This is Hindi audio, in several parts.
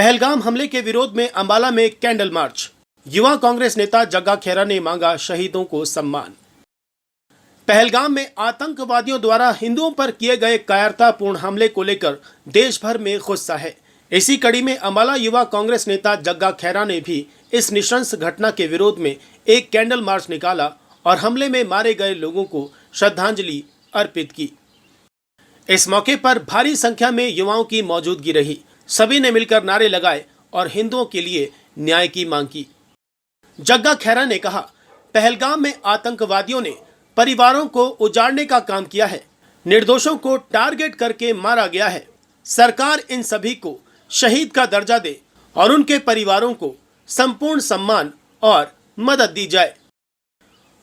पहलगाम हमले के विरोध में अंबाला में कैंडल मार्च। युवा कांग्रेस नेता जग्गा खेरा ने मांगा शहीदों को सम्मान। पहलगाम में आतंकवादियों द्वारा हिंदुओं पर किए गए कायरतापूर्ण हमले को लेकर देश भर में गुस्सा है। इसी कड़ी में अंबाला युवा कांग्रेस नेता जग्गा खेरा ने भी इस नृशंस घटना के विरोध में एक कैंडल मार्च निकाला और हमले में मारे गए लोगों को श्रद्धांजलि अर्पित की। इस मौके पर भारी संख्या में युवाओं की मौजूदगी रही। सभी ने मिलकर नारे लगाए और हिंदुओं के लिए न्याय की मांग की। जग्गा खेरा ने कहा, पहलगाम में आतंकवादियों ने परिवारों को उजाड़ने का काम किया है। निर्दोषों को टारगेट करके मारा गया है। सरकार इन सभी को शहीद का दर्जा दे और उनके परिवारों को संपूर्ण सम्मान और मदद दी जाए।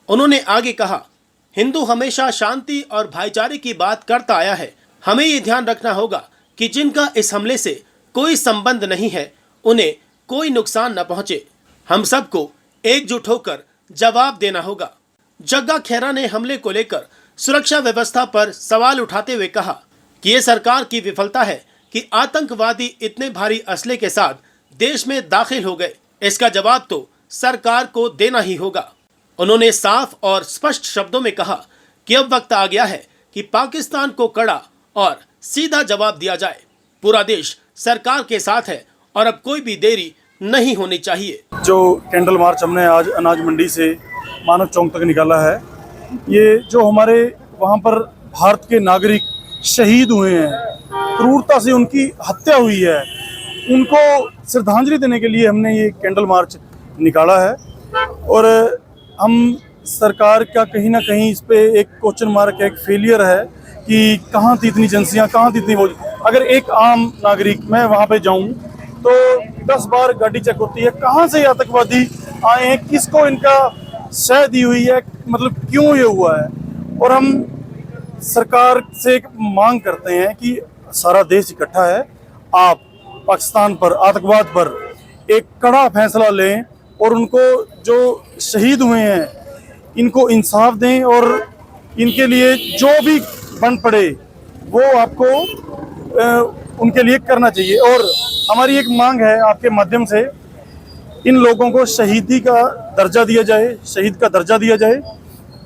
उन्होंने आगे कहा, हिंदू हमेशा शांति और भाईचारे की बात करता आया है। हमें ये ध्यान रखना होगा कि जिनका इस हमले से कोई संबंध नहीं है, उन्हें कोई नुकसान न पहुंचे। हम सबको एकजुट होकर जवाब देना होगा। जग्गा खेरा ने हमले को लेकर सुरक्षा व्यवस्था पर सवाल उठाते हुए कहा कि ये सरकार की विफलता है कि आतंकवादी इतने भारी असले के साथ देश में दाखिल हो गए। इसका जवाब तो सरकार को देना ही होगा। उन्होंने साफ और स्पष्ट शब्दों में कहा कि अब वक्त आ गया है कि पाकिस्तान को कड़ा और सीधा जवाब दिया जाए। पूरा देश सरकार के साथ है और अब कोई भी देरी नहीं होनी चाहिए। जो कैंडल मार्च हमने आज अनाज मंडी से मानव चौक तक निकाला है, ये जो हमारे वहाँ पर भारत के नागरिक शहीद हुए हैं, क्रूरता से उनकी हत्या हुई है, उनको श्रद्धांजलि देने के लिए हमने ये कैंडल मार्च निकाला है। और हम सरकार का कहीं ना कहीं इस पे एक क्वेश्चन मार्क है, एक फेलियर है कि कहाँ थी इतनी एजेंसियाँ, कहाँ थी इतनी वो। अगर एक आम नागरिक मैं वहाँ पे जाऊँ तो 10 बार गाड़ी चेक होती है, कहाँ से आतंकवादी आए हैं, किसको इनका शह दी हुई है, मतलब क्यों ये हुआ है। और हम सरकार से एक मांग करते हैं कि सारा देश इकट्ठा है, आप पाकिस्तान पर, आतंकवाद पर एक कड़ा फैसला लें और उनको जो शहीद हुए हैं इनको इंसाफ दें और इनके लिए जो भी बन पड़े वो आपको उनके लिए करना चाहिए। और हमारी एक मांग है आपके माध्यम से, इन लोगों को शहीदी का दर्जा दिया जाए, शहीद का दर्जा दिया जाए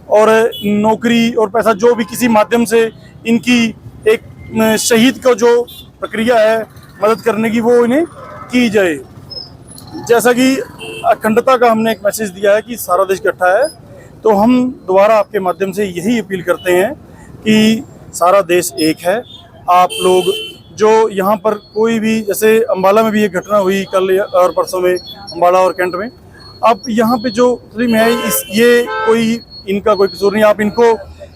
और नौकरी और पैसा जो भी किसी माध्यम से इनकी एक शहीद को जो प्रक्रिया है मदद करने की वो इन्हें की जाए। जैसा कि अखंडता का हमने एक मैसेज दिया है कि सारा देश इकट्ठा है, तो हम दोबारा आपके माध्यम से यही अपील करते हैं कि सारा देश एक है। आप लोग जो यहाँ पर कोई भी, जैसे अम्बाला में भी एक घटना हुई कल और परसों में, अम्बाला और कैंट में, आप यहाँ पे जो मुस्लिम है ये कोई इनका कोई कसूर नहीं। आप इनको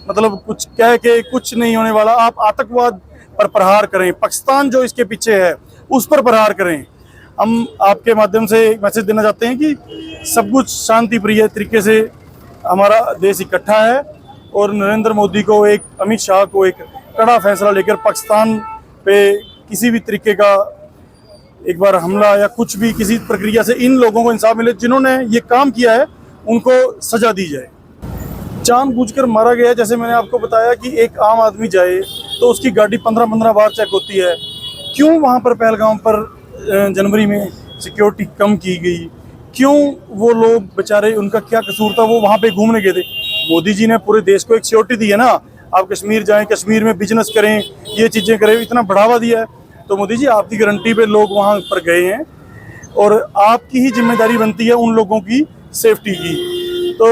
मतलब कुछ कह के कुछ नहीं होने वाला। आप आतंकवाद पर प्रहार करें, पाकिस्तान जो इसके पीछे है उस पर प्रहार करें। हम आपके माध्यम से एक मैसेज देना चाहते हैं कि सब कुछ शांति प्रिय तरीके से हमारा देश इकट्ठा है और नरेंद्र मोदी को, एक अमित शाह को एक कड़ा फैसला लेकर पाकिस्तान पे किसी भी तरीके का एक बार हमला या कुछ भी किसी प्रक्रिया से इन लोगों को इंसाफ मिले, जिन्होंने ये काम किया है उनको सजा दी जाए। जानबूझकर मारा गया है, जैसे मैंने आपको बताया कि एक आम आदमी जाए तो उसकी गाड़ी 15-15 बार चेक होती है। क्यों वहाँ पर पहलगाम पर जनवरी में सिक्योरिटी कम की गई? क्यों वो लोग बेचारे, उनका क्या कसूर था, वो वहाँ पे घूमने गए थे? मोदी जी ने पूरे देश को एक सिक्योरिटी दी है ना। आप कश्मीर जाएं, कश्मीर में बिजनेस करें, ये चीज़ें करें, इतना बढ़ावा दिया है। तो मोदी जी आपकी गारंटी पे लोग वहाँ पर गए हैं और आपकी ही जिम्मेदारी बनती है उन लोगों की सेफ्टी की। तो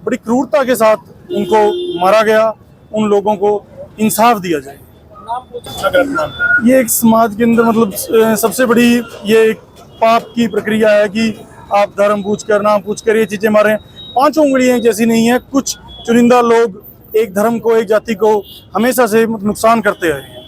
बड़ी क्रूरता के साथ उनको मारा गया, उन लोगों को इंसाफ दिया जाए। ये एक समाज के अंदर मतलब सबसे बड़ी ये एक पाप की प्रक्रिया है कि आप धर्म पूछकर, नाम पूछकर ये चीज़ें मारें। 5 उंगलियां जैसी नहीं है। कुछ चुनिंदा लोग एक धर्म को, एक जाति को हमेशा से नुकसान करते हैं।